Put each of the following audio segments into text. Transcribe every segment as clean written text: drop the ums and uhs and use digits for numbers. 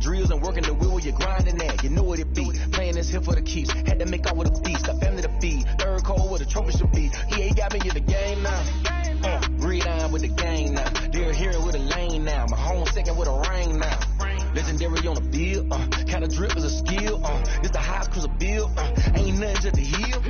drills and working the wheel where you're grinding at. You know what it be. Playing this here for the keeps. Had to make out with a beast. Got family to feed. Third cold where the trophy should be. EA got me in the game now. Read on with the game now. They're here with a lane now. My home second with a rain now. Legendary on the bill. Kind of drip is a skill. It's the highest cruiser bill. Ain't nothing just to heal.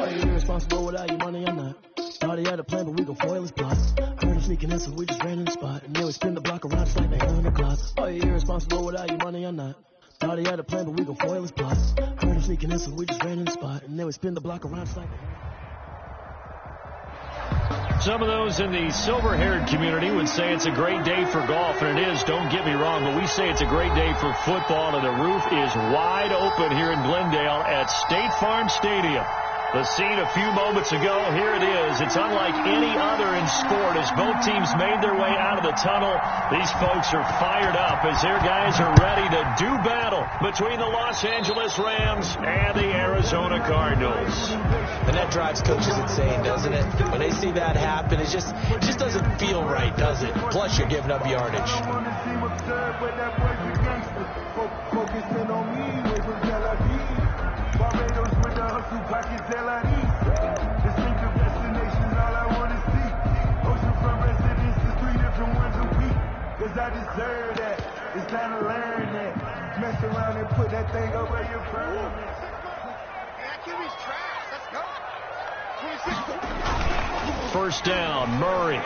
Irresponsible without your money, I'm not. Thought he had a plan, but we gon' foil his plot. Heard him sneaking in, so we just ran in the spot. And then we spin the block around just like they on the clock. Oh, you're irresponsible without your money, I'm not. Thought he had a plan, but we gon' foil his plot. Heard him sneaking in, so we just ran in the spot. And then we spin the block around just like they Some of those in the silver-haired community would say it's a great day for golf, and it is, don't get me wrong, but we say it's a great day for football, and the roof is wide open here in Glendale at State Farm Stadium. The scene a few moments ago, here it is. It's unlike any other in sport as both teams made their way out of the tunnel. These folks are fired up as their guys are ready to do battle between the Los Angeles Rams and the Arizona Cardinals. And that drives coaches insane, doesn't it? When they see that happen, it just doesn't feel right, does it? Plus, you're giving up yardage. I deserve that. It's time to learn that. Mess around and put that thing over your brain. That QB's trash. Let's go. 26. First down, Murray.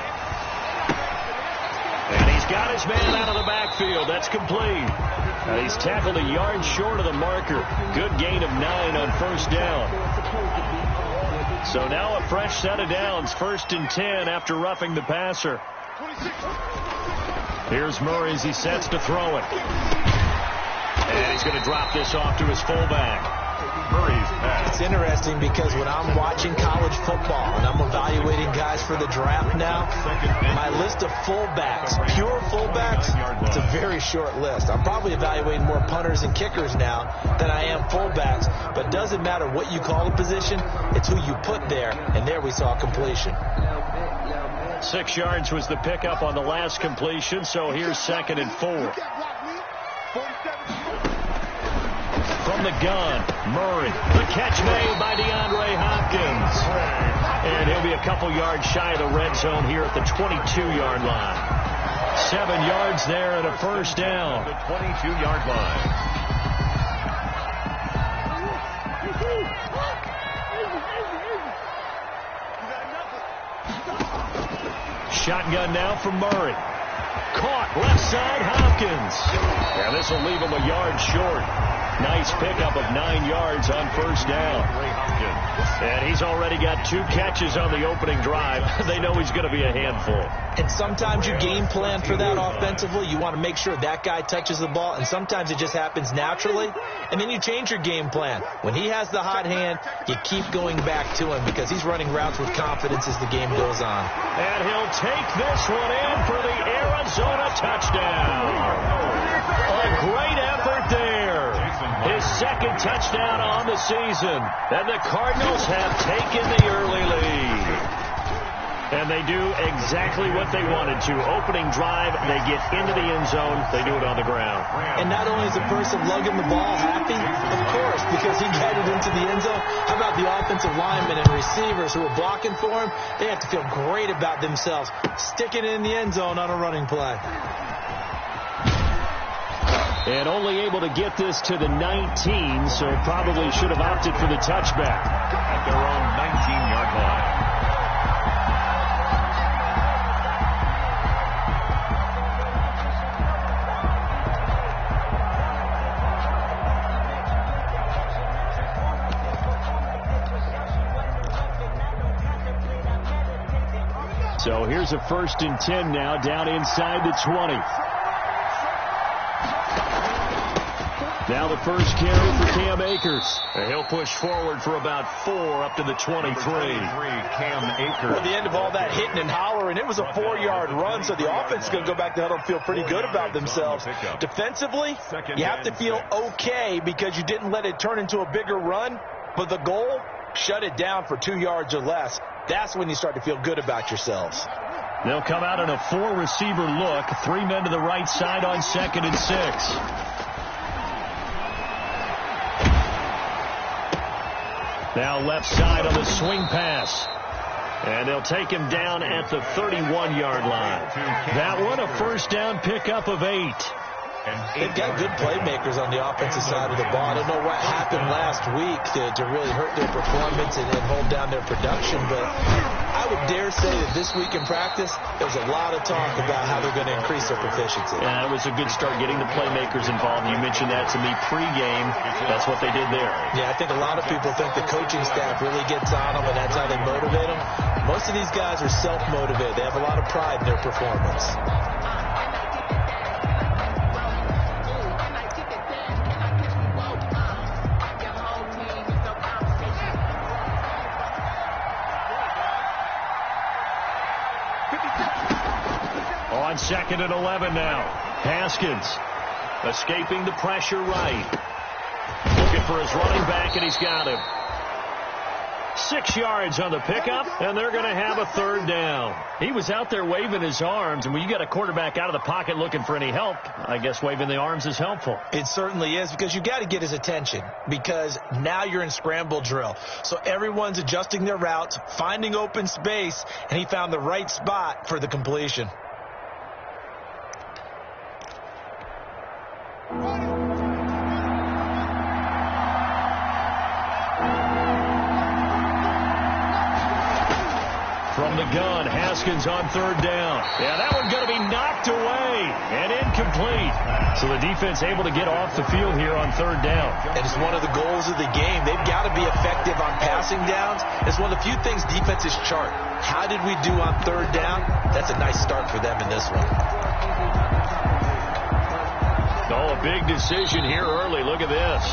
And he's got his man out of the backfield. That's complete. And he's tackled a yard short of the marker. Good gain of 9 on first down. So now a fresh set of downs. 1st and 10 after roughing the passer. 26. Here's Murray as he sets to throw it. And he's going to drop this off to his fullback. Murray's back. It's interesting because when I'm watching college football and I'm evaluating guys for the draft now, my list of fullbacks, pure fullbacks, it's a very short list. I'm probably evaluating more punters and kickers now than I am fullbacks. But it doesn't matter what you call a position, it's who you put there. And there we saw completion. 6 yards was the pickup on the last completion, so here's 2nd and 4. From the gun, Murray. The catch made by DeAndre Hopkins. And he'll be a couple yards shy of the red zone here at the 22-yard line. 7 yards there and a first down. The 22-yard line. Shotgun now from Murray. Caught left side, Hopkins. And this will leave him a yard short. Nice pickup of 9 yards on first down. And he's already got 2 catches on the opening drive. They know he's going to be a handful. And sometimes you game plan for that offensively. You want to make sure that guy touches the ball, and sometimes it just happens naturally. And then you change your game plan. When he has the hot hand, you keep going back to him because he's running routes with confidence as the game goes on. And he'll take this one in for the Arizona touchdown. A great effort there. His 2nd touchdown on the season. And the Cardinals have taken the early lead. And they do exactly what they wanted to. Opening drive, they get into the end zone. They do it on the ground. And not only is the person lugging the ball happy, of course, because he got it into the end zone. How about the offensive linemen and receivers who are blocking for him? They have to feel great about themselves, sticking it in the end zone on a running play. And only able to get this to the 19, so probably should have opted for the touchback. At their own 19-yard line. So here's a 1st and 10 now, down inside the 20. Now the first carry for Cam Akers. And he'll push forward for about 4 up to the 23. Cam Akers. At the end of all that hitting and hollering, it was a 4-yard run, so the offense is going to go back to huddle and feel pretty good about themselves. Defensively, you have to feel okay because you didn't let it turn into a bigger run, but the goal, shut it down for 2 yards or less. That's when you start to feel good about yourselves. They'll come out in a 4-receiver look. 3 men to the right side on 2nd and 6. Now left side on the swing pass. And they'll take him down at the 31-yard line. That one, a 1st down pickup of 8. They've got good playmakers on the offensive side of the ball. I don't know what happened last week to really hurt their performance and hold down their production, but I would dare say that this week in practice, there's a lot of talk about how they're going to increase their proficiency. Yeah, it was a good start getting the playmakers involved. You mentioned that to me pregame. That's what they did there. Yeah, I think a lot of people think the coaching staff really gets on them, and that's how they motivate them. Most of these guys are self-motivated. They have a lot of pride in their performance. On 2nd and 11 now. Haskins escaping the pressure right. Looking for his running back, and he's got him. 6 yards on the pickup, and they're going to have a 3rd down. He was out there waving his arms, and when you got a quarterback out of the pocket looking for any help, I guess waving the arms is helpful. It certainly is, because you got to get his attention, because now you're in scramble drill. So everyone's adjusting their routes, finding open space, and he found the right spot for the completion. From the gun, Haskins on 3rd down. Yeah, that one going to be knocked away and incomplete. So the defense able to get off the field here on 3rd down. And it's one of the goals of the game. They've got to be effective on passing downs. It's one of the few things defenses chart. How did we do on 3rd down? That's a nice start for them in this one. Oh, a big decision here early. Look at this.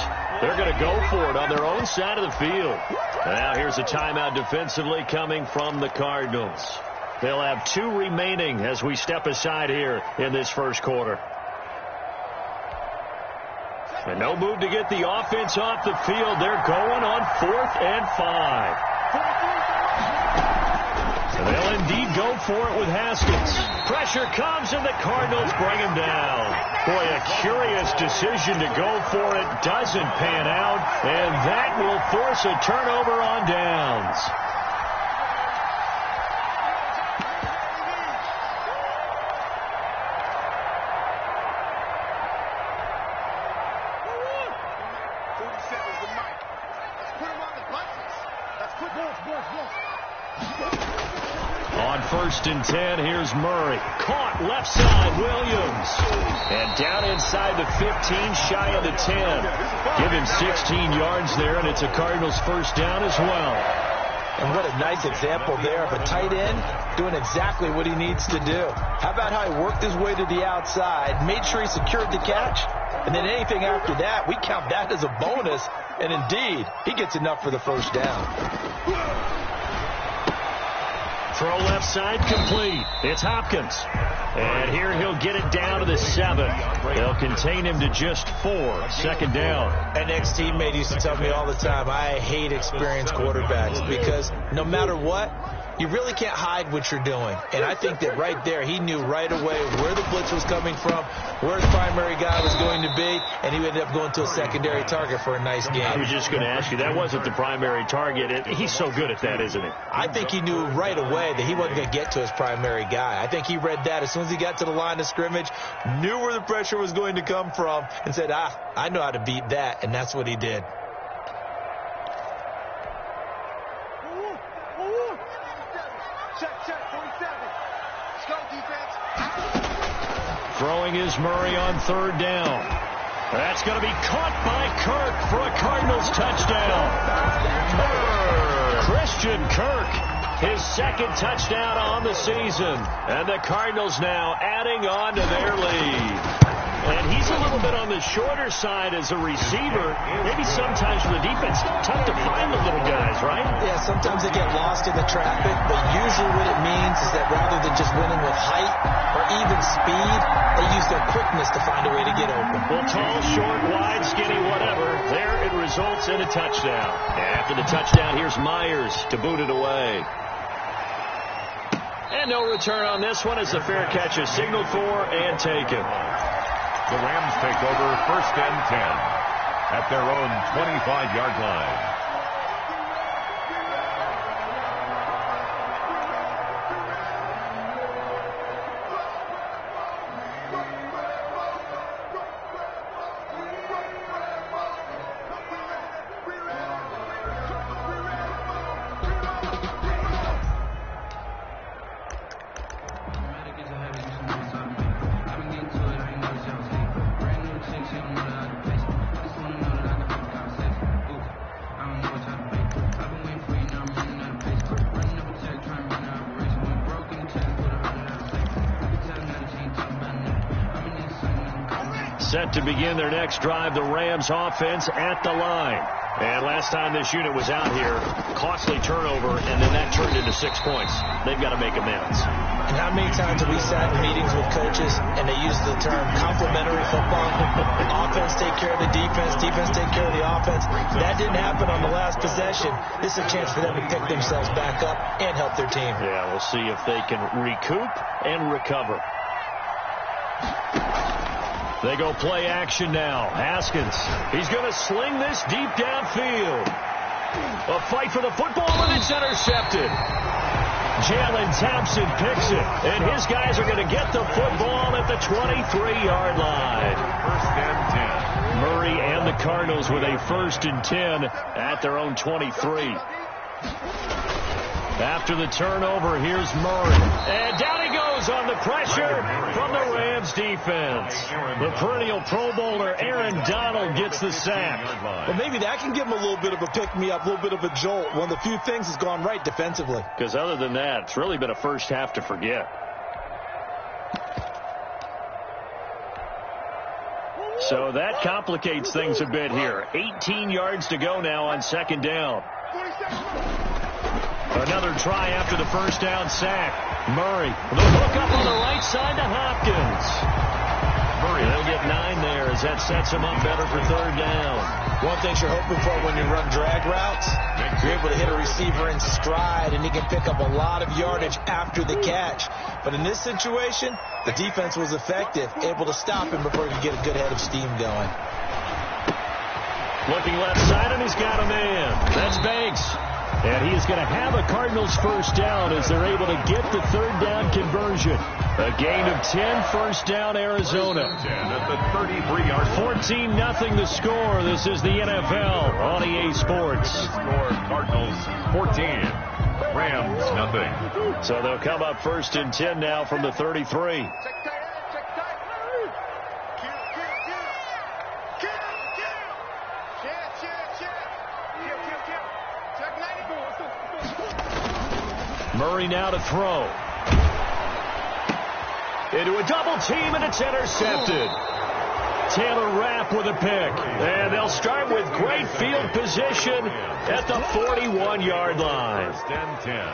They're going to go for it on their own side of the field. Now here's a timeout defensively coming from the Cardinals. They'll have 2 remaining as we step aside here in this 1st quarter. And no move to get the offense off the field. They're going on 4th and 5. And they'll indeed go for it with Haskins. Pressure comes, and the Cardinals bring him down. Boy, a curious decision to go for it. Doesn't pan out, and that will force a turnover on downs. On 1st and 10, here's Murray. Caught left side, Williams. And down inside the 15, shy of the 10. Give him 16 yards there, and it's a Cardinals 1st down as well. And what a nice example there of a tight end doing exactly what he needs to do. How about how he worked his way to the outside, made sure he secured the catch, and then anything after that, we count that as a bonus. And indeed, he gets enough for the 1st down. Throw left side complete. It's Hopkins. And here he'll get it down to the 7. They'll contain him to just 4. 2nd down. An ex-teammate used to tell me all the time, I hate experienced quarterbacks because no matter what, you really can't hide what you're doing. And I think that right there, he knew right away where the blitz was coming from, where his primary guy was going to be, and he ended up going to a secondary target for a nice game. I was just going to ask you, that wasn't the primary target. He's so good at that, isn't he? I think he knew right away that he wasn't going to get to his primary guy. I think he read that as soon as he got to the line of scrimmage, knew where the pressure was going to come from, and said, I know how to beat that, and that's what he did. Throwing is Murray on third down. That's going to be caught by Kirk for a Cardinals touchdown. Christian Kirk, his second touchdown on the season. And the Cardinals now adding on to their lead. And he's a little bit on the shorter side as a receiver. Maybe sometimes for the defense, tough to find the little guys, right? Yeah, sometimes they get lost in the traffic, but usually what it means is that rather than just winning with height or even speed, they use their quickness to find a way to get open. Well, tall, short, wide, skinny, whatever. There it results in a touchdown. After the touchdown, here's Myers to boot it away. And no return on this one as the fair catch is signaled for and taken. The Rams take over 1st and 10 at their own 25-yard line. Set to begin their next drive, the Rams offense at the line. And last time this unit was out here, costly turnover, and then that turned into 6 points. They've got to make amends. And how many times have we sat in meetings with coaches and they use the term complementary football? Offense take care of the defense, defense take care of the offense. That didn't happen on the last possession. This is a chance for them to pick themselves back up and help their team. Yeah, we'll see if they can recoup and recover. They go play action now. Haskins, he's going to sling this deep downfield. A fight for the football, and it's intercepted. Jalen Thompson picks it, and his guys are going to get the football at the 23-yard line. 1st and 10. Murray and the Cardinals with a 1st and 10 at their own 23. After the turnover, here's Murray. And down he goes on the pressure from the Rams defense. The perennial Pro Bowler Aaron Donald gets the sack. Well, maybe that can give him a little bit of a pick-me-up, a little bit of a jolt. One of the few things has gone right defensively. Because other than that, it's really been a first half to forget. So that complicates things a bit here. 18 yards to go now on 2nd down. Another try after the 1st down sack. Murray, the hook up on the right side to Hopkins. Murray, they'll get 9 there as that sets him up better for 3rd down. One thing you're hoping for when you run drag routes, you're able to hit a receiver in stride, and he can pick up a lot of yardage after the catch. But in this situation, the defense was effective, able to stop him before he could get a good head of steam going. Looking left side, and he's got a man. That's Banks. And he is going to have a Cardinals 1st down as they're able to get the 3rd down conversion. A gain of 10, 1st down Arizona. At the 33-yard 14-0 the score. This is the NFL on EA Sports. score, Cardinals 14, Rams nothing. So they'll come up 1st and 10 now from the 33. Murray now to throw. Into a double team, and it's intercepted. Taylor Rapp with a pick. And they'll start with great field position at the 41-yard line.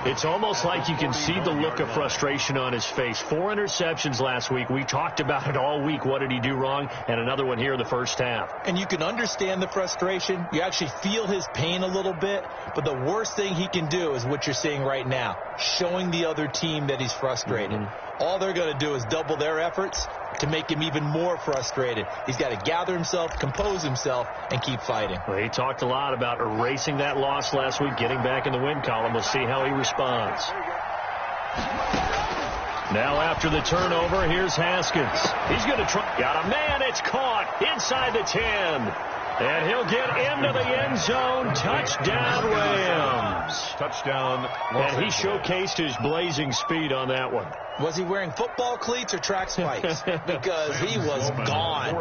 It's almost like you can see the look of frustration on his face. 4 interceptions last week. We talked about it all week. What did he do wrong? And another one here in the first half. And you can understand the frustration. You actually feel his pain a little bit. But the worst thing he can do is what you're seeing right now, showing the other team that he's frustrated. All they're going to do is double their efforts to make him even more frustrated. He's got to gather himself, compose himself, and keep fighting. Well, he talked a lot about erasing that loss last week, getting back in the win column. We'll see how he responds. Now after the turnover, here's Haskins. He's going to try. Got a man. It's caught inside the 10. And he'll get into the end zone. Touchdown, Rams. Touchdown. And he showcased his blazing speed on that one. Was he wearing football cleats or track spikes? Because he was gone.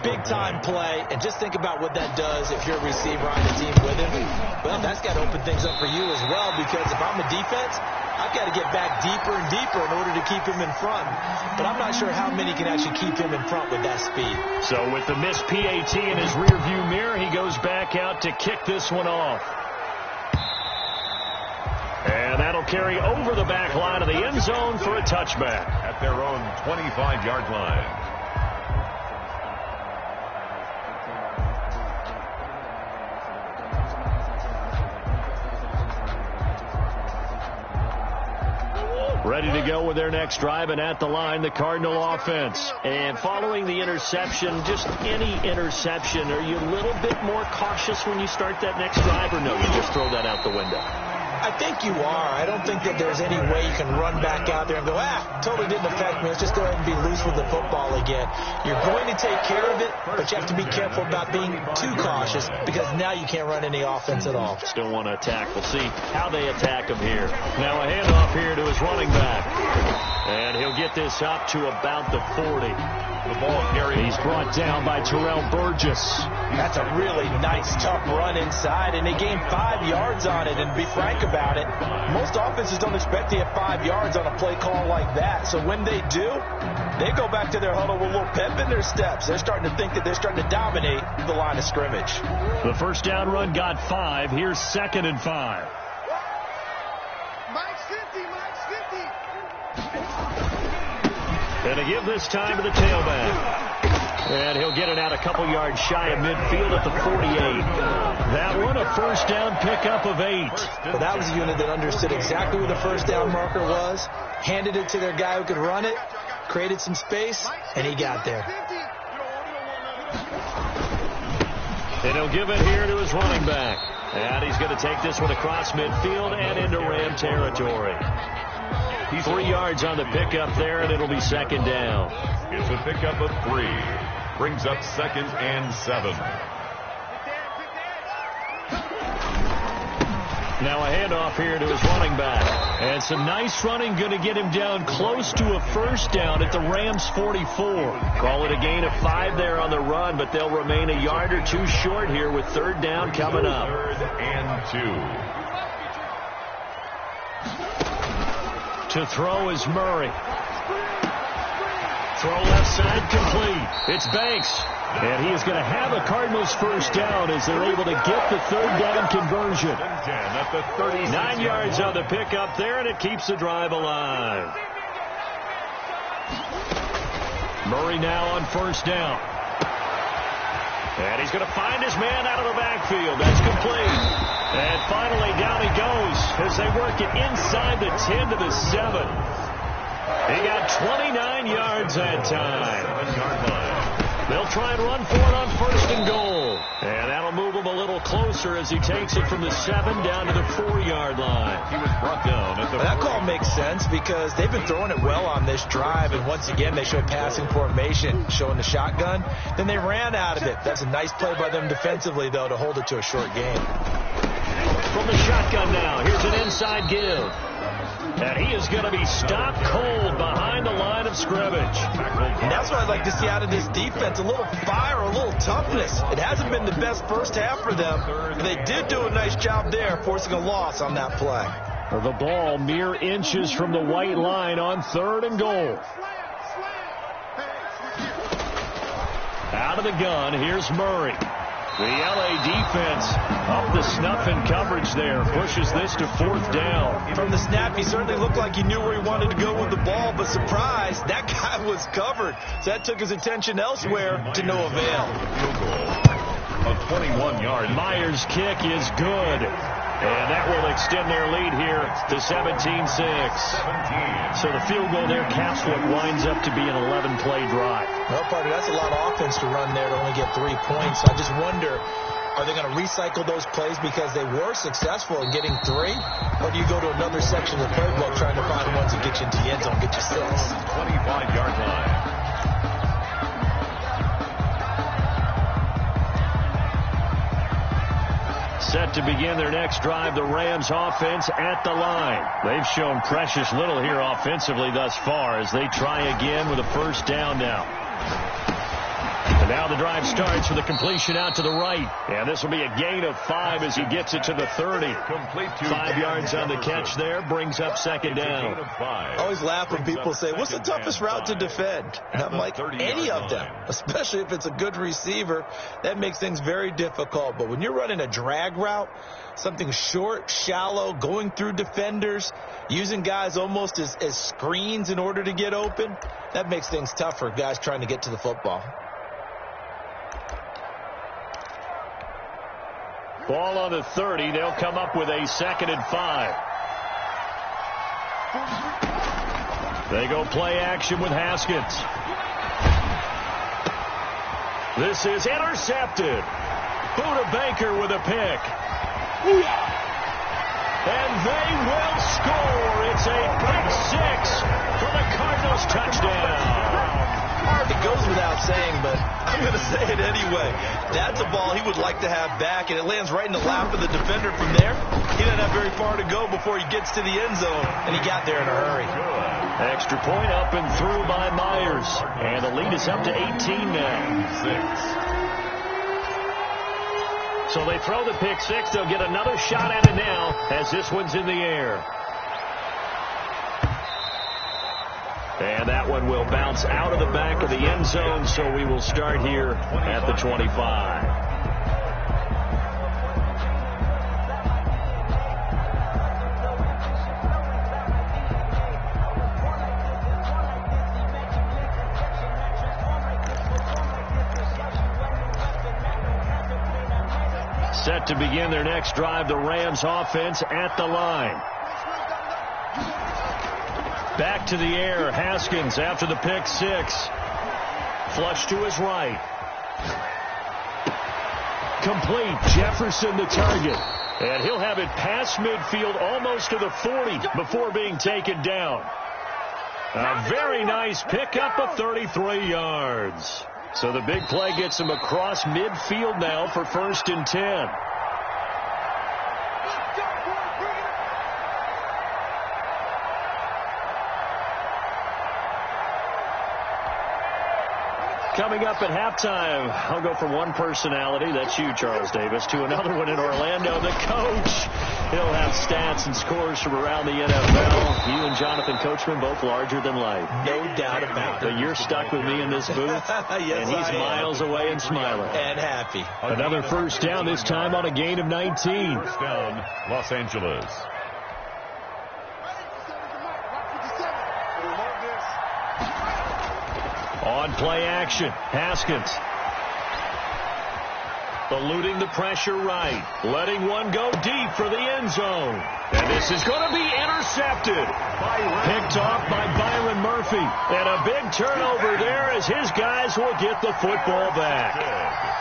Big-time play. And just think about what that does if you're a receiver on the team with him. Well, that's got to open things up for you as well, because if I'm a defense, I've got to get back deeper and deeper in order to keep him in front. But I'm not sure how many can actually keep him in front with that speed. So with the missed PAT in his rearview mirror, he goes back out to kick this one off. And that'll carry over the back line of the end zone for a touchback. At their own 25-yard line. Ready to go with their next drive, and at the line, the Cardinal offense. And following the interception, just any interception, are you a little bit more cautious when you start that next drive, or no, you just throw that out the window? I think you are. I don't think that there's any way you can run back out there and go, totally didn't affect me. Let's just go ahead and be loose with the football again. You're going to take care of it, but you have to be careful about being too cautious, because now you can't run any offense at all. Still want to attack. We'll see how they attack him here. Now a handoff here to his running back. And he'll get this up to about the 40. The ball carry. He's brought down by Terrell Burgess. That's a really nice, tough run inside, and they gained 5 yards on it. And to be frank about it, most offenses don't expect to get 5 yards on a play call like that. So when they do, they go back to their huddle with a little pep in their steps. They're starting to think that they're starting to dominate the line of scrimmage. The first down run got 5. Here's 2nd and 5. And to give this time to the tailback. And he'll get it out a couple yards shy of midfield at the 48. That one, a first down pickup of 8. Well, that was a unit that understood exactly where the first down marker was, handed it to their guy who could run it, created some space, and he got there. And he'll give it here to his running back. And he's going to take this one across midfield and into Ram territory. 3 yards on the pickup there, and it'll be 2nd down. It's a pickup of 3. Brings up 2nd and 7. Now a handoff here to his running back. And some nice running, going to get him down close to a first down at the Rams 44. Call it a gain of 5 there on the run, but they'll remain a yard or 2 short here with 3rd down coming up. 3rd and 2. To throw is Murray. Throw left side complete. It's Banks. And he is going to have a Cardinals first down as they're able to get the 3rd down conversion. 9 yards on the pickup there, and it keeps the drive alive. Murray now on first down. And he's going to find his man out of the backfield. That's complete. And finally, down he goes as they work it inside the 10 to the 7. He got 29 yards that time. They'll try and run for it on 1st and goal. And that'll move him a little closer as he takes it from the 7 down to the 4-yard line. He was brought down at the That call makes sense because they've been throwing it well on this drive, and once again they show passing formation, showing the shotgun. Then they ran out of it. That's a nice play by them defensively, though, to hold it to a short game. From the shotgun now, here's an inside give. And he is going to be stopped cold behind the line of scrimmage. And that's what I'd like to see out of this defense, a little fire, a little toughness. It hasn't been the best first half for them, but they did do a nice job there, forcing a loss on that play. The ball mere inches from the white line on 3rd and goal. Out of the gun, here's Murray. The L.A. defense up the snuff in coverage there. Pushes this to 4th down. From the snap, he certainly looked like he knew where he wanted to go with the ball, but surprise, that guy was covered. So that took his attention elsewhere to no avail. Field goal of 21 yards. Myers' kick is good. And that will extend their lead here to 17-6. So the field goal there caps what winds up to be an 11-play drive. Well, partner, that's a lot of offense to run there to only get 3 points. I just wonder, are they going to recycle those plays because they were successful in getting 3? Or do you go to another section of the playbook trying to find ones that get you into the end zone, get you 6? 25-yard line. Set to begin their next drive, the Rams offense at the line. They've shown precious little here offensively thus far as they try again with a 1st down now. And now the drive starts with a completion out to the right. And this will be a gain of 5 as he gets it to the 30. Complete to 5 yards on the catch there, brings up 2nd down. I always laugh when people say, what's the toughest route to defend? And I'm like, any of them, especially if it's a good receiver. That makes things very difficult. But when you're running a drag route, something short, shallow, going through defenders, using guys almost as screens in order to get open, that makes things tough for guys trying to get to the football. Ball on the 30. They'll come up with a 2nd and 5. They go play action with Haskins. This is intercepted. Buda Baker with a pick. And they will score. It's a big 6 for the Cardinals touchdown. It goes without saying, but I'm going to say it anyway. That's a ball he would like to have back, and it lands right in the lap of the defender from there. He doesn't have very far to go before he gets to the end zone, and he got there in a hurry. Extra point up and through by Myers. And the lead is up to 18 now. 6. So they throw the pick 6. They'll get another shot at it now as this one's in the air. And that one will bounce out of the back of the end zone, so we will start here at the 25. Set to begin their next drive, the Rams offense at the line. Back to the air, Haskins after the pick 6. Flush to his right. Complete, Jefferson the target. And he'll have it past midfield almost to the 40 before being taken down. A very nice pickup of 33 yards. So the big play gets him across midfield now for 1st and 10. Coming up at halftime, I'll go from one personality, that's you, Charles Davis, to another one in Orlando. The coach, he'll have stats and scores from around the NFL. You and Jonathan Coachman, both larger than life. No doubt about it. But you're stuck with me in this booth, yes, and he's miles away and smiling. And happy. Another 1st down, this time on a gain of 19. 1st down, Los Angeles. On play action, Haskins. Eluding the pressure right. Letting one go deep for the end zone. And this is going to be intercepted. Picked off by Byron Murphy. And a big turnover there as his guys will get the football back.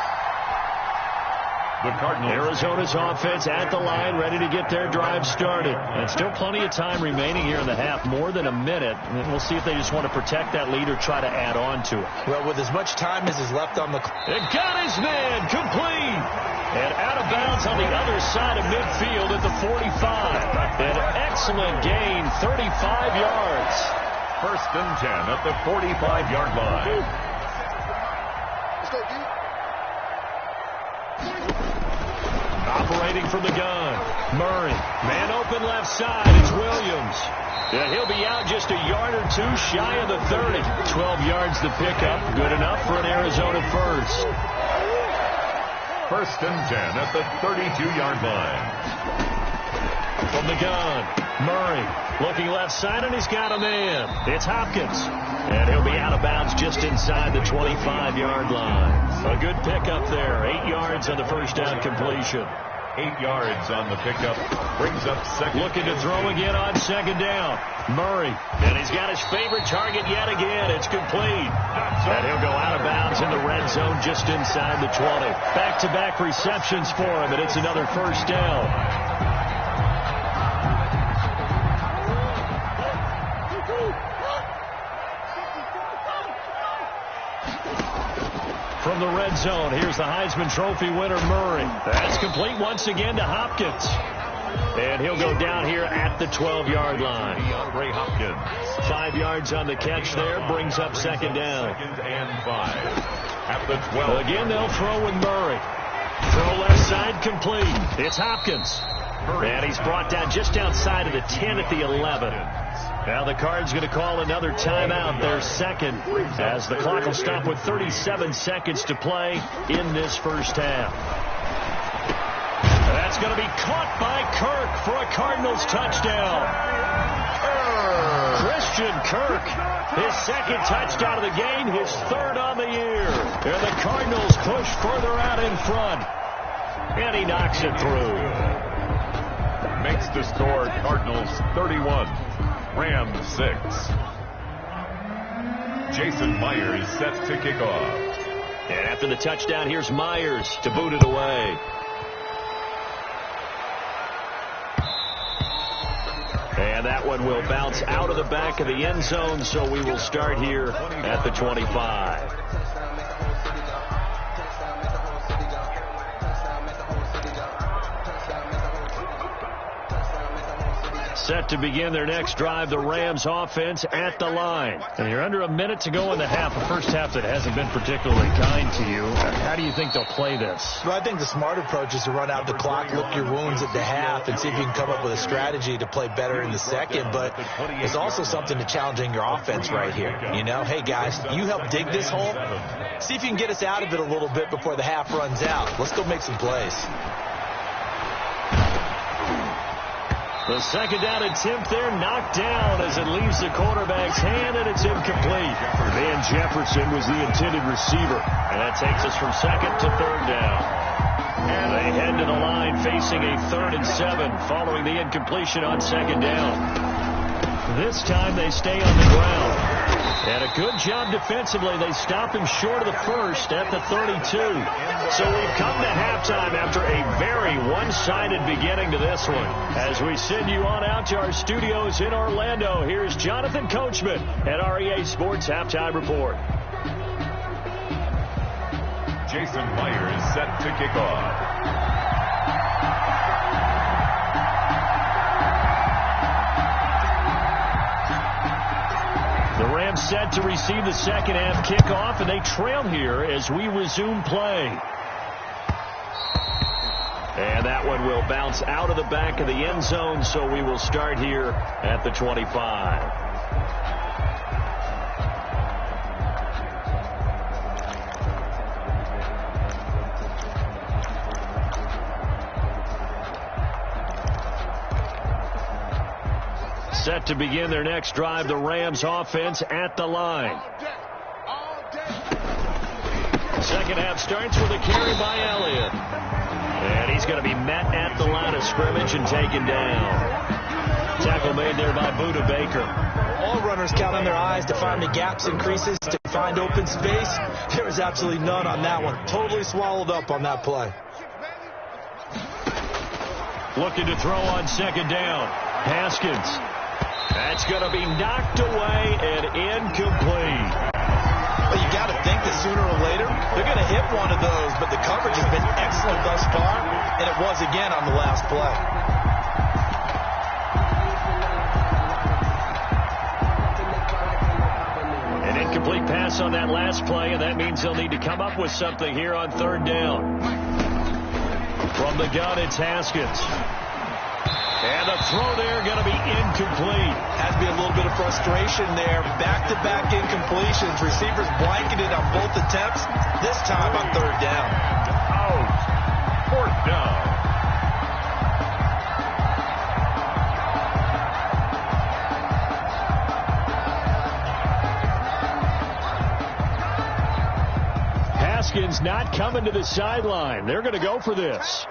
The Cardinals. Arizona's offense at the line, ready to get their drive started. And still plenty of time remaining here in the half, more than a minute. And we'll see if they just want to protect that lead or try to add on to it. Well, with as much time as is left on the clock. It got his man, complete. And out of bounds on the other side of midfield at the 45. An excellent gain, 35 yards. 1st and 10 at the 45-yard line. Operating from the gun. Murray. Man open left side. It's Williams. Yeah, he'll be out just a yard or two shy of the 30. 12 yards the pickup. Good enough for an Arizona first. First and 10 at the 32-yard line. From the gun, Murray looking left side, and he's got a man. It's Hopkins. And he'll be out of bounds just inside the 25-yard line. A good pickup there. 8 yards on the first down completion. 8 yards on the pickup. Brings up second. Looking to throw again on second down. Murray. And he's got his favorite target yet again. It's complete. And he'll go out of bounds in the red zone just inside the 20. Back-to-back receptions for him, and it's another first down. From the red zone, here's the Heisman Trophy winner, Murray. That's complete once again to Hopkins. And he'll go down here at the 12-yard line. Ray Hopkins. 5 yards on the catch there, brings up second down. Second and 5 at the 12. Again, they'll throw with Murray. Throw left side complete. It's Hopkins. And he's brought down just outside of the 10 at the 11. Now the Cards going to call another timeout, their second, as the clock will stop with 37 seconds to play in this first half. That's going to be caught by Kirk for a Cardinals touchdown. Christian Kirk, his second touchdown of the game, his third on the year. And the Cardinals push further out in front. And he knocks it through. Makes the score Cardinals 31. Rams 6. Jason Myers set to kick off. And after the touchdown, here's Myers to boot it away. And that one will bounce out of the back of the end zone, so we will start here at the 25. Set to begin their next drive, the Rams offense at the line. And you're under a minute to go in the half, a first half that hasn't been particularly kind to you. How do you think they'll play this? Well, I think the smart approach is to run out the clock, lick your wounds at the half, and see if you can come up with a strategy to play better in the second. But there's also something to challenging your offense right here. You know, hey, guys, you help dig this hole. See if you can get us out of it a little bit before the half runs out. Let's go make some plays. The second down attempt there knocked down as it leaves the quarterback's hand, and it's incomplete. Van Jefferson was the intended receiver, and that takes us from second to third down. And they head to the line facing a 3rd and 7 following the incompletion on second down. This time they stay on the ground. And a good job defensively. They stop him short of the first at the 32. So we've come to halftime after a very one-sided beginning to this one. As we send you on out to our studios in Orlando, here's Jonathan Coachman at REA Sports Halftime Report. Jason Myers set to kick off. The Rams set to receive the second half kickoff, and they trail here as we resume play. And that one will bounce out of the back of the end zone, so we will start here at the 25. Set to begin their next drive, the Rams offense at the line. Second half starts with a carry by Elliott. And he's going to be met at the line of scrimmage and taken down. Tackle made there by Buda Baker. All runners count on their eyes to find the gaps and creases, to find open space. There was absolutely none on that one. Totally swallowed up on that play. Looking to throw on second down. Haskins. That's going to be knocked away and incomplete. Well, you got to think that sooner or later they're going to hit one of those, but the coverage has been excellent thus far, and it was again on the last play. An incomplete pass on that last play, and that means they'll need to come up with something here on third down. From the gun, it's Haskins. And the throw there going to be incomplete. Has to be a little bit of frustration there. Back-to-back incompletions. Receivers blanketed on both attempts. This time on third down. Out. Fourth down. Haskins not coming to the sideline. They're going to go for this.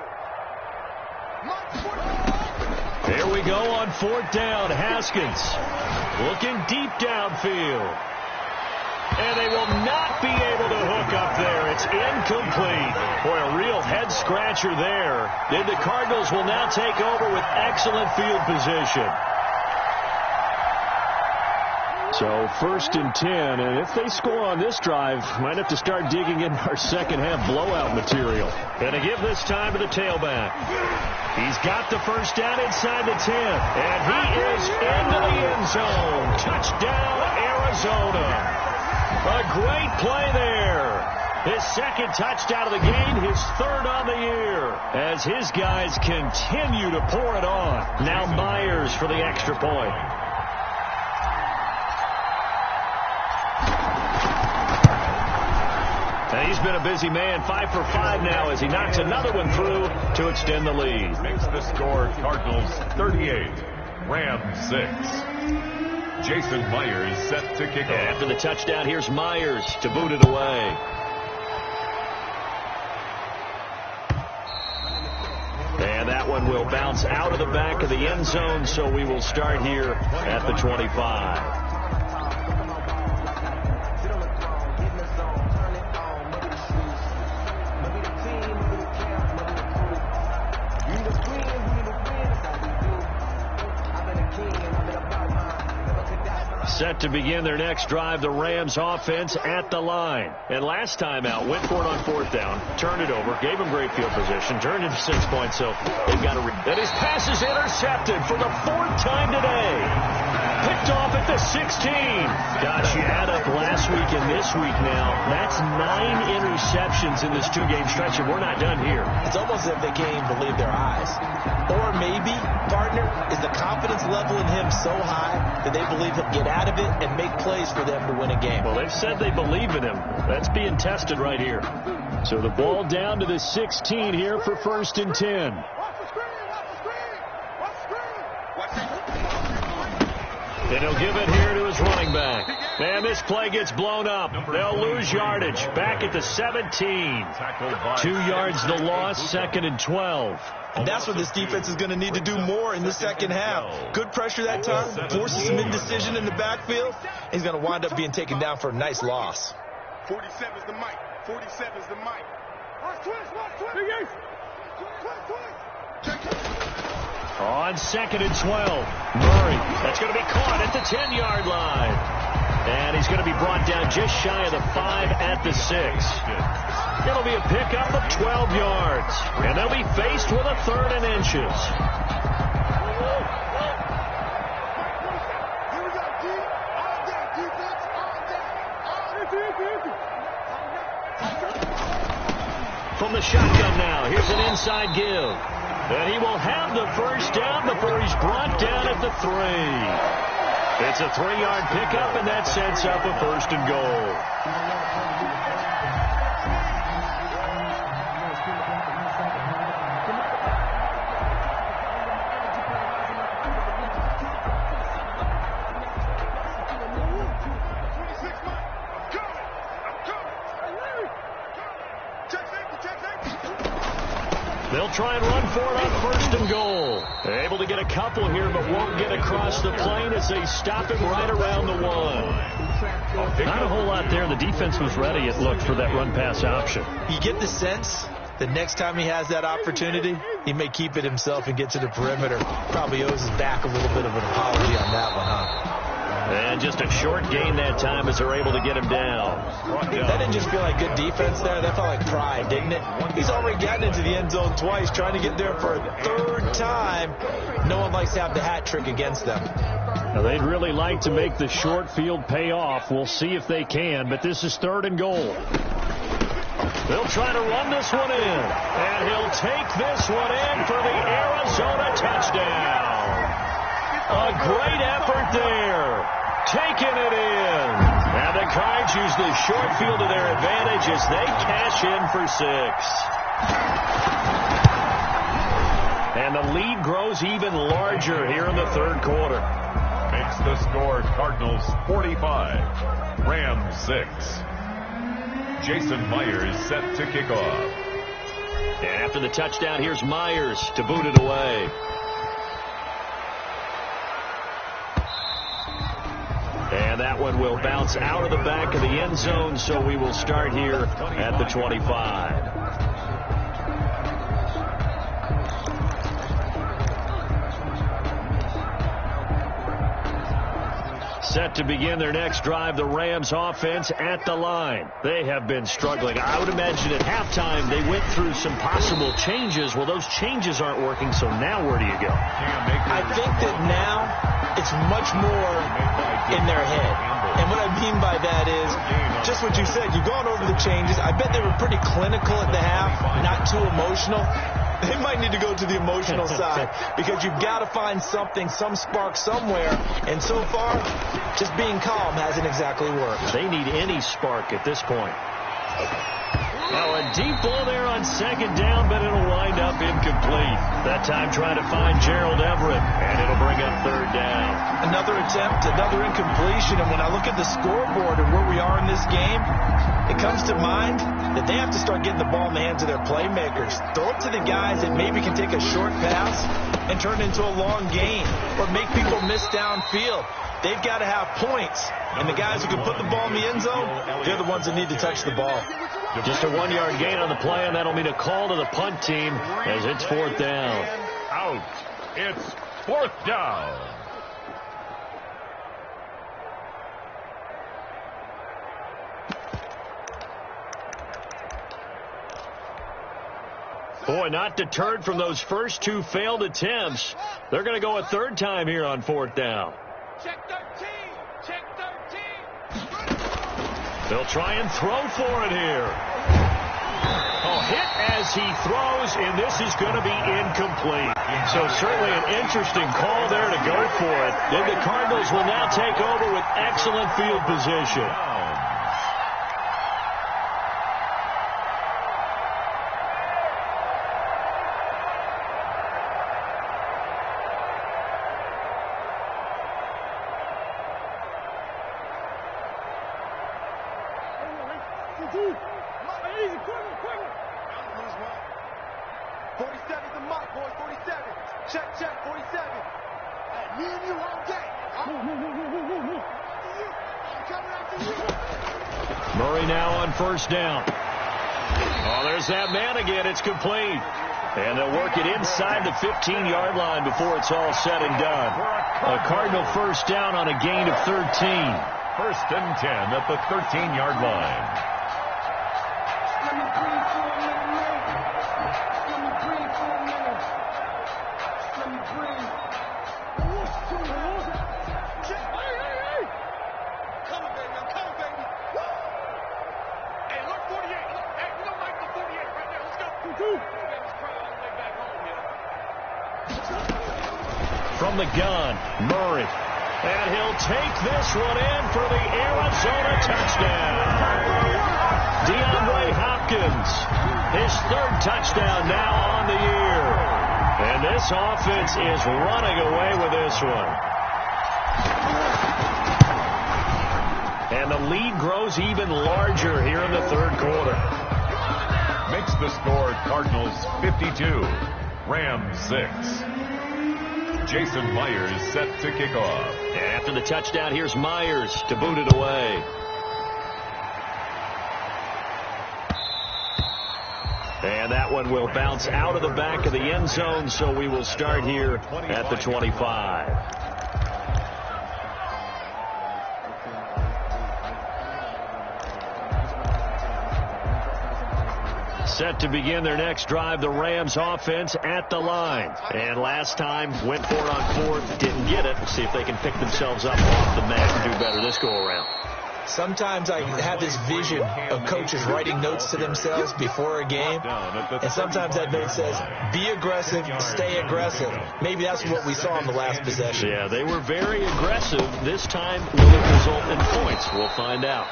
There we go on fourth down. Haskins looking deep downfield. And they will not be able to hook up there. It's incomplete. Boy, a real head-scratcher there. Then the Cardinals will now take over with excellent field position. So 1st and 10, and if they score on this drive, might have to start digging in our second-half blowout material. And to give this time to the tailback. He's got the first down inside the 10, and he is into the end zone. Touchdown, Arizona. A great play there. His second touchdown of the game, his third on the year, as his guys continue to pour it on. Now Myers for the extra point. And he's been a busy man, 5 for 5 now as he knocks another one through to extend the lead. Makes the score Cardinals 38, Rams 6. Jason Myers set to kick off. After the touchdown, here's Myers to boot it away. And that one will bounce out of the back of the end zone, so we will start here at the 25. Set to begin their next drive, the Rams offense at the line. And last time out, went for it on fourth down, turned it over, gave them great field position, turned into 6 points, so they've got to... And his pass is intercepted for the 4th time today. Picked off at the 16. Gosh, you add up last week and this week now, that's 9 interceptions in this 2-game stretch, and we're not done here. It's almost as if they can't even believe their eyes. Or maybe, partner, is the confidence level in him so high that they believe he'll get out of it and make plays for them to win a game. Well, they've said they believe in him. That's being tested right here. So the ball down to the 16 here for 1st and 10. And he'll give it here to his running back. And this play gets blown up. They'll lose yardage. Back at the 17. 2 yards the loss, 2nd and 12. And that's what this defense is going to need to do more in the second half. Good pressure that time, forces some indecision in the backfield. He's going to wind up being taken down for a nice loss. 47 is the mic. 47 is the mic. On 2nd and 12, Murray. That's going to be caught at the 10-yard line. And he's going to be brought down just shy of the 5 at the 6. It'll be a pickup of 12 yards. And they'll be faced with a 3rd and inches. From the shotgun now, here's an inside give. And he will have the first down before he's brought down at the 3. It's a 3-yard pickup, and that sets up a 1st and goal. They'll try and run for it on 1st and goal. They're able to get a couple here, but won't get across the plane as they stop him right around the 1. Not a whole lot there. The defense was ready, it looked, for that run-pass option. You get the sense that next time he has that opportunity, he may keep it himself and get to the perimeter. Probably owes his back a little bit of an apology on that one, huh? And just a short gain that time as they're able to get him down. That didn't just feel like good defense there. That felt like pride, didn't it? He's already gotten into the end zone twice, trying to get there for a 3rd time. No one likes to have the hat trick against them. Now, they'd really like to make the short field pay off. We'll see if they can, but this is 3rd and goal. They'll try to run this one in, and he'll take this one in for the Arizona touchdown. A great effort there, taking it in. And the Cards use the short field to their advantage as they cash in for 6. And the lead grows even larger here in the third quarter. Makes the score Cardinals 45, Rams 6. Jason Myers set to kick off. And after the touchdown, here's Myers to boot it away. And that one will bounce out of the back of the end zone, so we will start here at the 25. Set to begin their next drive, the Rams offense at the line. They have been struggling. I would imagine at halftime they went through some possible changes. Well, those changes aren't working, so now where do you go? I think that now it's much more in their head. And what I mean by that is just what you said. You've gone over the changes. I bet they were pretty clinical at the half, not too emotional. They might need to go to the emotional side because you've got to find something, some spark somewhere. And so far, just being calm hasn't exactly worked. They need any spark at this point. Now a deep ball there on second down, but it'll wind up incomplete. That time trying to find Gerald Everett, and it'll bring up third down. Another attempt, another incompletion. And when I look at the scoreboard and where we are in this game, it comes to mind that they have to start getting the ball in the hands of their playmakers. Throw it to the guys that maybe can take a short pass and turn it into a long gain or make people miss downfield. They've got to have points. And the guys who can put the ball in the end zone, they're the ones that need to touch the ball. Just a 1-yard gain on the play, and that'll mean a call to the punt team as it's fourth down. Out. It's fourth down. Boy, not deterred from those first two failed attempts. They're going to go a third time here on fourth down. Check 13. Check 13. They'll try and throw for it here. Oh, hit as he throws, and this is going to be incomplete. So certainly an interesting call there to go for it. Then the Cardinals will now take over with excellent field position. Murray now on first down. Oh, there's that man again. It's complete. And they'll work it inside the 15-yard line before it's all said and done. A Cardinal first down on a gain of 13. First and 10 at the 13-yard line. From the gun, Murray. And he'll take this one in for the Arizona touchdown. DeAndre Hopkins, his third touchdown now on the year. And this offense is running away with this one. And the lead grows even larger here in the third quarter. Makes the score Cardinals 52, Rams 6. Jason Myers set to kick off. And after the touchdown, here's Myers to boot it away. And that one will bounce out of the back of the end zone, so we will start here at the 25. Set to begin their next drive, the Rams offense at the line. And last time went for it on fourth, didn't get it. See if they can pick themselves up off the mat and do better this go around. Sometimes I have this vision of coaches writing notes to themselves before a game, and sometimes that note says, be aggressive, stay aggressive. Maybe that's what we saw in the last possession. Yeah, they were very aggressive. This time, will it result in points? We'll find out.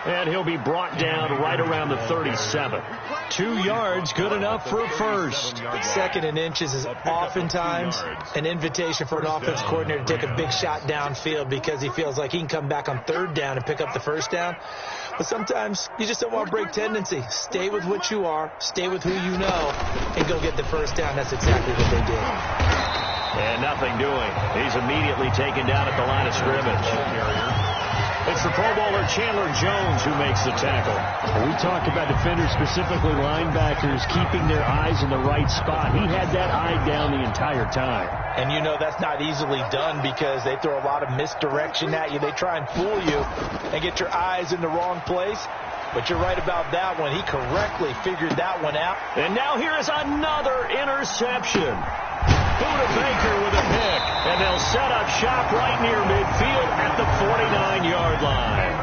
And he'll be brought down right around the 37. 2 yards, good enough for a first. 2nd and inches is oftentimes an invitation for an offense coordinator to take a big shot downfield because he feels like he can come back on 3rd down and pick up the first down. But sometimes you just don't want to break tendency. Stay with what you are, stay with who you know, and go get the first down. That's exactly what they did. And nothing doing. He's immediately taken down at the line of scrimmage. It's the Pro Bowler Chandler Jones who makes the tackle. We talked about defenders, specifically linebackers, keeping their eyes in the right spot. He had that eye down the entire time. And you know that's not easily done because they throw a lot of misdirection at you. They try and fool you and get your eyes in the wrong place. But you're right about that one. He correctly figured that one out. And now here is another interception. Buda Baker with a pick, and they'll set up shop right near midfield at the 49-yard line.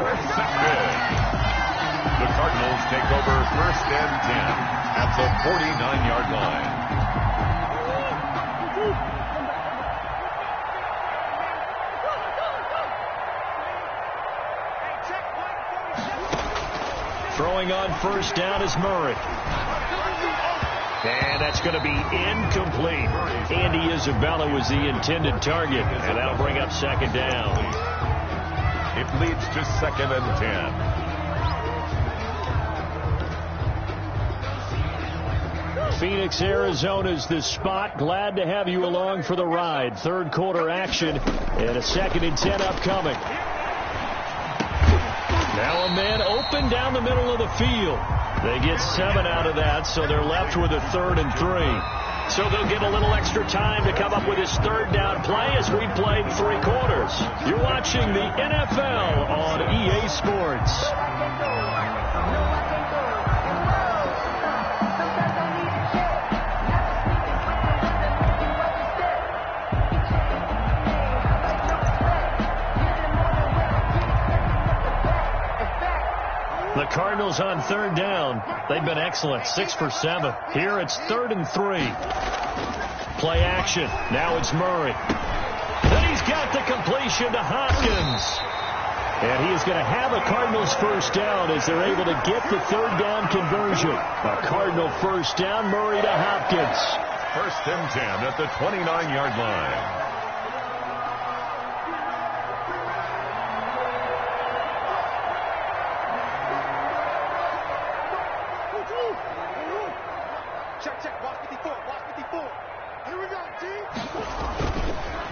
The Cardinals take over 1st and 10 at the 49-yard line. Throwing on 1st down is Murray. And that's going to be incomplete. Andy Isabella was the intended target, and that'll bring up 2nd down. It leads to 2nd and 10. Phoenix, Arizona's the spot. Glad to have you along for the ride. 3rd quarter action and a 2nd and 10 upcoming. Now a man open down the middle of the field. They get 7 out of that, so they're left with a 3rd and 3. So they'll get a little extra time to come up with his 3rd down play as we played 3 quarters. You're watching the NFL on EA Sports. The Cardinals on 3rd down. They've been excellent. 6 for 7. Here it's 3rd and 3. Play action. Now it's Murray. Then he's got the completion to Hopkins. And he is going to have a Cardinals 1st down as they're able to get the 3rd down conversion. A Cardinal 1st down. Murray to Hopkins. 1st and 10 at the 29-yard line.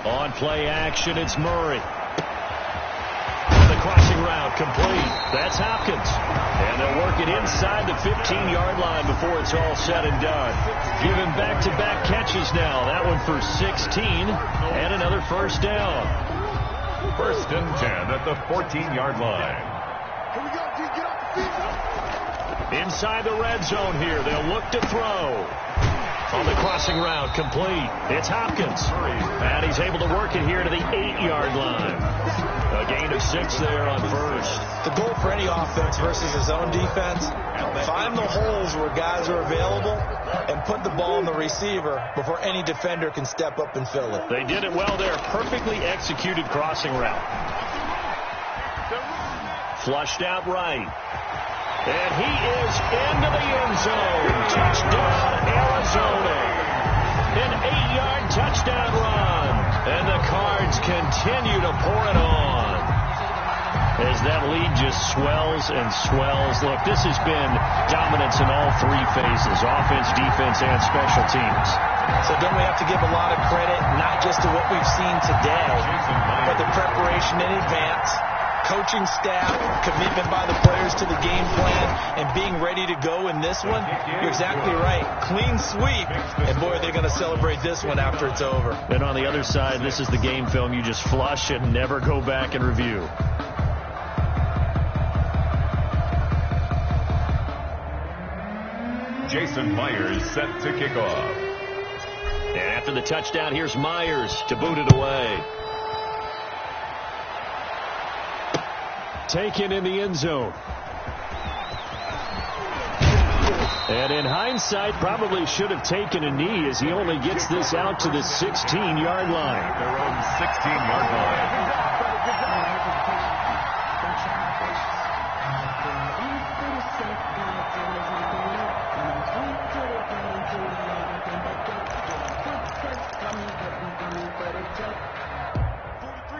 On play action, it's Murray. And the crossing route complete. That's Hopkins. And they'll work it inside the 15-yard line before it's all said and done. Given back-to-back catches now. That one for 16 and another 1st down. 1st and 10 at the 14-yard line. Here we go, D. Get off the field. Inside the red zone here. They'll look to throw. On the crossing route, complete. It's Hopkins. And he's able to work it here to the 8-yard line. A gain of 6 there on 1st. The goal for any offense versus his own defense, find the holes where guys are available and put the ball in the receiver before any defender can step up and fill it. They did it well there. Perfectly executed crossing route. Flushed out right. And he is into the end zone. Touchdown, Arizona. An 8-yard touchdown run. And the Cards continue to pour it on. As that lead just swells and swells. Look, this has been dominance in all 3 phases. Offense, defense, and special teams. So don't we have to give a lot of credit, not just to what we've seen today, but the preparation in advance, coaching staff, commitment by the players to the game plan, and being ready to go in this one? You're exactly right. Clean sweep. And boy, they're going to celebrate this one after it's over. And on the other side, this is the game film you just flush and never go back and review. Jason Myers set to kick off. And after the touchdown, here's Myers to boot it away. taken in the end zone. And in hindsight, probably should have taken a knee as he only gets this out to the 16-yard line. Their own 16-yard line.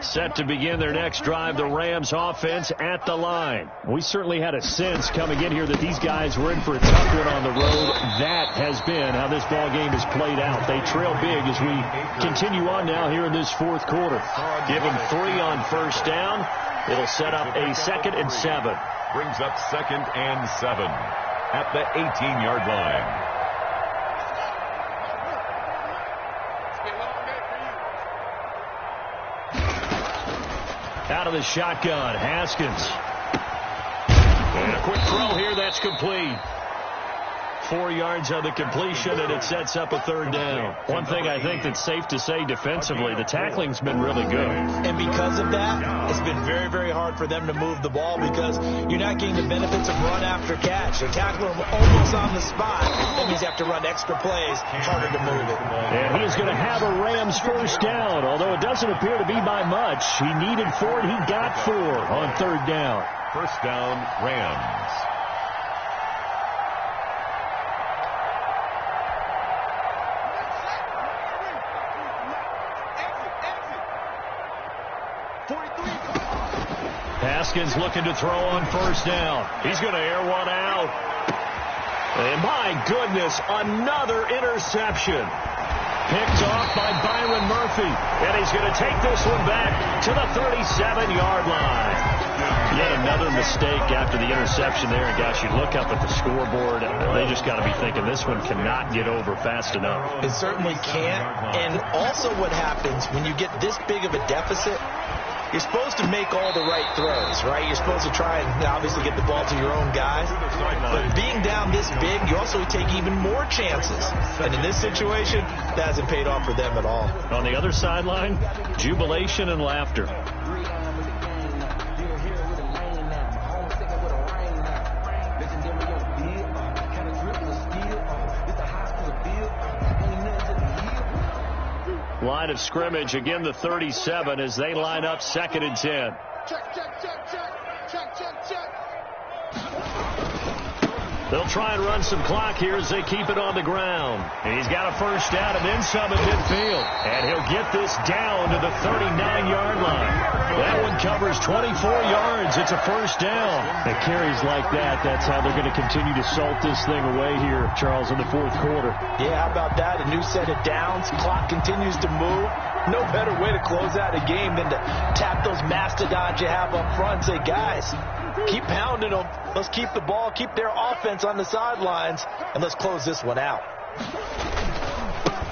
Set to begin their next drive, the Rams offense at the line. We certainly had a sense coming in here that these guys were in for a tough one on the road. That has been how this ball game has played out. They trail big as we continue on now here in this fourth quarter. Give them 3 on first down. It'll set up a 2nd and 7. Brings up 2nd and 7 at the 18-yard line. Out of the shotgun, Haskins. And a quick throw here, that's complete. 4 yards on the completion, and it sets up a 3rd down. One thing I think that's safe to say defensively, the tackling's been really good. And because of that, it's been very, very hard for them to move the ball because you're not getting the benefits of run after catch. They're tackling them almost on the spot. That means you have to run extra plays, harder to move it. And he is going to have a Rams first down, although it doesn't appear to be by much. He needed 4, and he got 4 on 3rd down. First down, Rams. Haskins looking to throw on first down. He's going to air one out. And my goodness, another interception. Picked off by Byron Murphy. And he's going to take this one back to the 37-yard line. Yet another mistake after the interception there. And gosh, you look up at the scoreboard, they just got to be thinking this one cannot get over fast enough. It certainly can't. And also what happens when you get this big of a deficit, you're supposed to make all the right throws, right? You're supposed to try and obviously get the ball to your own guys. But being down this big, you also take even more chances. And in this situation, that hasn't paid off for them at all. On the other sideline, jubilation and laughter. Line of scrimmage, again the 37 as they line up 2nd and 10. They'll try and run some clock here as they keep it on the ground. And he's got a first down and then some at midfield. And he'll get this down to the 39-yard line. That one covers 24 yards. It's a first down. And carries like that, that's how they're going to continue to salt this thing away here, Charles, in the fourth quarter. Yeah, how about that? A new set of downs. Clock continues to move. No better way to close out a game than to tap those mastodons you have up front and say, guys, keep pounding them. Let's keep the ball, keep their offense on the sidelines, and let's close this one out.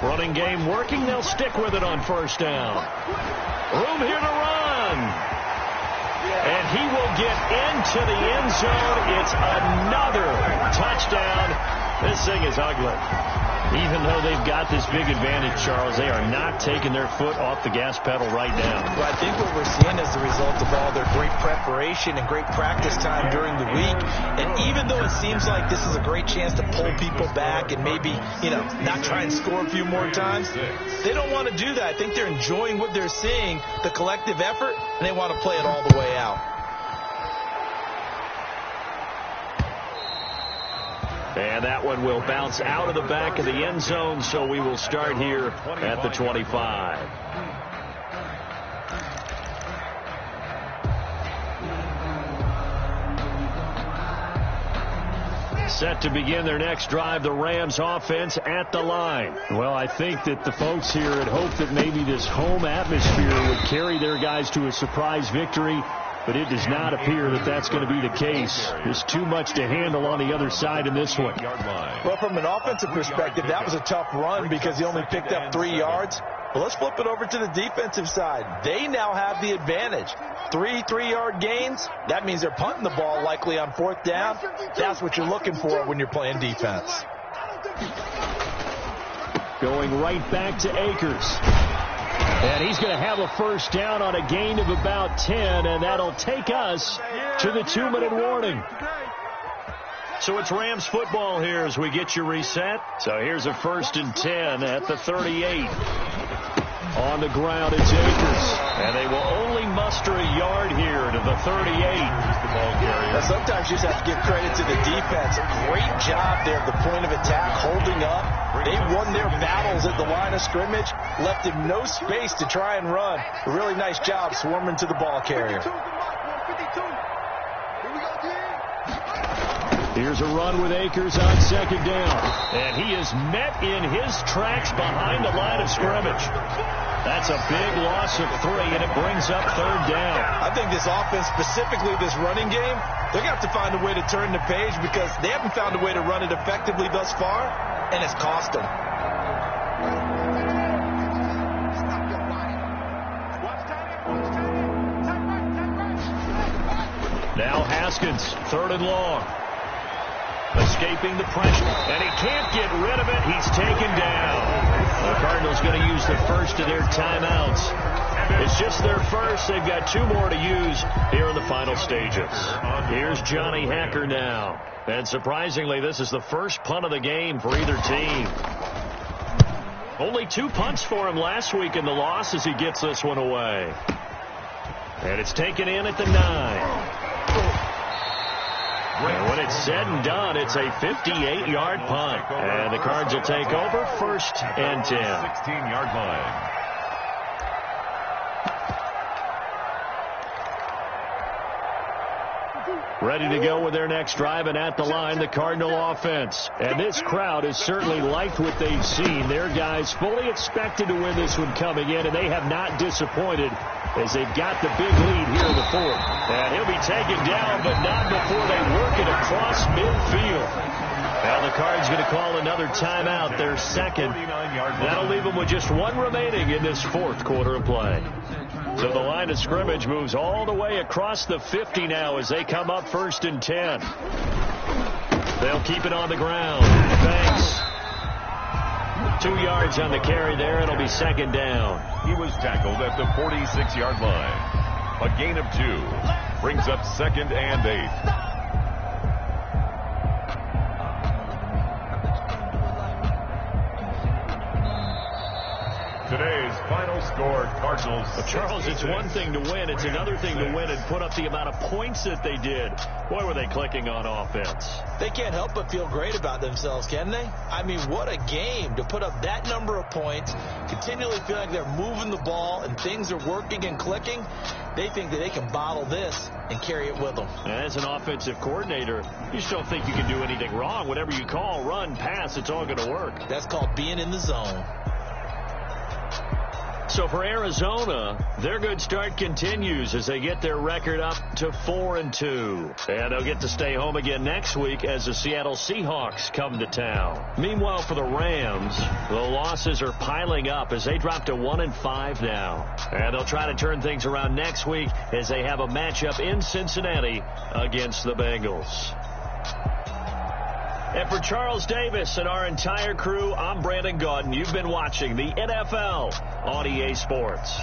Running game working. They'll stick with it on first down. Room here to run. And he will get into the end zone. It's another touchdown. This thing is ugly. Even though they've got this big advantage, Charles, they are not taking their foot off the gas pedal right now. Well, I think what we're seeing is the result of all their great preparation and great practice time during the week. And even though it seems like this is a great chance to pull people back and maybe, not try and score a few more times, they don't want to do that. I think they're enjoying what they're seeing, the collective effort, and they want to play it all the way out. And that one will bounce out of the back of the end zone, so we will start here at the 25. Set to begin their next drive, the Rams offense at the line. Well, I think that the folks here had hoped that maybe this home atmosphere would carry their guys to a surprise victory. But it does not appear that that's going to be the case. There's too much to handle on the other side in this one. Well, from an offensive perspective, that was a tough run because he only picked up 3 yards. But let's flip it over to the defensive side. They now have the advantage. 3 3-yard gains. That means they're punting the ball likely on fourth down. That's what you're looking for when you're playing defense. Going right back to Akers. And he's going to have a first down on a gain of about 10, and that'll take us to the 2-minute warning. So it's Rams football here as we get you reset. So here's a 1st and 10 at the 38. On the ground, it's Akers. And they will only muster a yard here to the 38. The ball carrier. Now, sometimes you just have to give credit to the defense. Great job there at the point of attack, holding up. They won their battles at the line of scrimmage, left him no space to try and run. A really nice job swarming to the ball carrier. Here's a run with Akers on 2nd down. And he is met in his tracks behind the line of scrimmage. That's a big loss of 3, and it brings up 3rd down. I think this offense, specifically this running game, they're going to have to find a way to turn the page because they haven't found a way to run it effectively thus far, and it's cost them. Now Haskins, 3rd and long. Escaping the pressure, and he can't get rid of it. He's taken down. The Cardinals going to use the first of their timeouts. It's just their first. They've got 2 more to use here in the final stages. Here's Johnny Hacker now. And surprisingly, this is the first punt of the game for either team. Only 2 punts for him last week in the loss as he gets this one away. And it's taken in at the 9. And when it's said and done, it's a 58-yard punt. And the Cards will take over 1st and 10. 16-yard line. Ready to go with their next drive, and at the line, the Cardinal offense. And this crowd has certainly liked what they've seen. Their guys fully expected to win this one coming in, and they have not disappointed as they've got the big lead here in the 4th. And he'll be taken down, but not before they work it across midfield. Now the Cards going to call another timeout, their 2nd. That'll leave them with just 1 remaining in this 4th quarter of play. So the line of scrimmage moves all the way across the 50 now as they come up 1st and 10. They'll keep it on the ground. Thanks. 2 yards on the carry there. It'll be 2nd down. He was tackled at the 46-yard line. A gain of 2 brings up 2nd and 8. Today's final score, Cardinals. Charles, it's one thing to win. It's another thing to win and put up the amount of points that they did. Boy, were they clicking on offense. They can't help but feel great about themselves, can they? I mean, what a game to put up that number of points, continually feel like they're moving the ball and things are working and clicking. They think that they can bottle this and carry it with them. As an offensive coordinator, you just don't think you can do anything wrong. Whatever you call, run, pass, it's all going to work. That's called being in the zone. So for Arizona, their good start continues as they get their record up to 4-2. And they'll get to stay home again next week as the Seattle Seahawks come to town. Meanwhile, for the Rams, the losses are piling up as they drop to 1-5 now. And they'll try to turn things around next week as they have a matchup in Cincinnati against the Bengals. And for Charles Davis and our entire crew, I'm Brandon Gaudin. You've been watching the NFL on EA Sports.